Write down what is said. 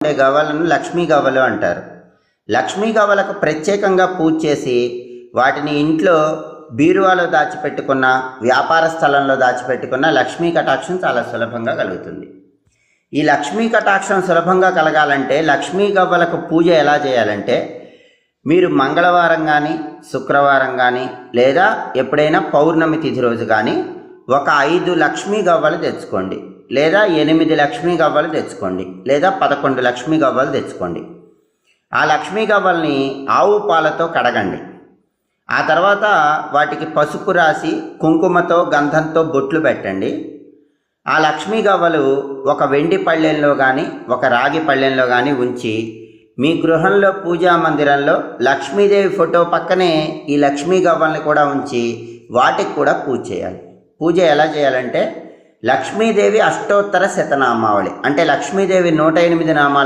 ఉండే గవ్వలను లక్ష్మీ గవ్వలు అంటారు. లక్ష్మీ గవ్వలకు ప్రత్యేకంగా పూజ చేసి వాటిని ఇంట్లో బీరువాలో దాచిపెట్టుకున్న, వ్యాపార స్థలంలో దాచిపెట్టుకున్న లక్ష్మీ కటాక్షం చాలా సులభంగా కలుగుతుంది. ఈ లక్ష్మీ కటాక్షం సులభంగా కలగాలంటే లక్ష్మీ గవ్వలకు పూజ ఎలా చేయాలంటే, మీరు మంగళవారం కానీ, శుక్రవారం కానీ, లేదా ఎప్పుడైనా పౌర్ణమి తిథి రోజు కానీ ఒక 5 లక్ష్మీ గవ్వలు తెచ్చుకోండి, లేదా 8 లక్ష్మీ గవ్వలు తెచ్చుకోండి, లేదా 11 లక్ష్మీ గవ్వలు తెచ్చుకోండి. ఆ లక్ష్మీ గవ్వల్ని ఆవు పాలతో కడగండి. ఆ తర్వాత వాటికి పసుపు రాసి కుంకుమతో గంధంతో బొట్లు పెట్టండి. ఆ లక్ష్మీ గవ్వలు ఒక వెండి పళ్ళెంలో కానీ, ఒక రాగి పళ్ళెంలో కానీ ఉంచి మీ గృహంలో పూజా మందిరంలో లక్ష్మీదేవి ఫోటో పక్కనే ఈ లక్ష్మీ గవ్వల్ని కూడా ఉంచి వాటికి కూడా పూజ చేయాలి. పూజ ఎలా చేయాలంటే, లక్ష్మీదేవి అష్టోత్తర శతనామావళి అంటే లక్ష్మీదేవి 108 నామాలు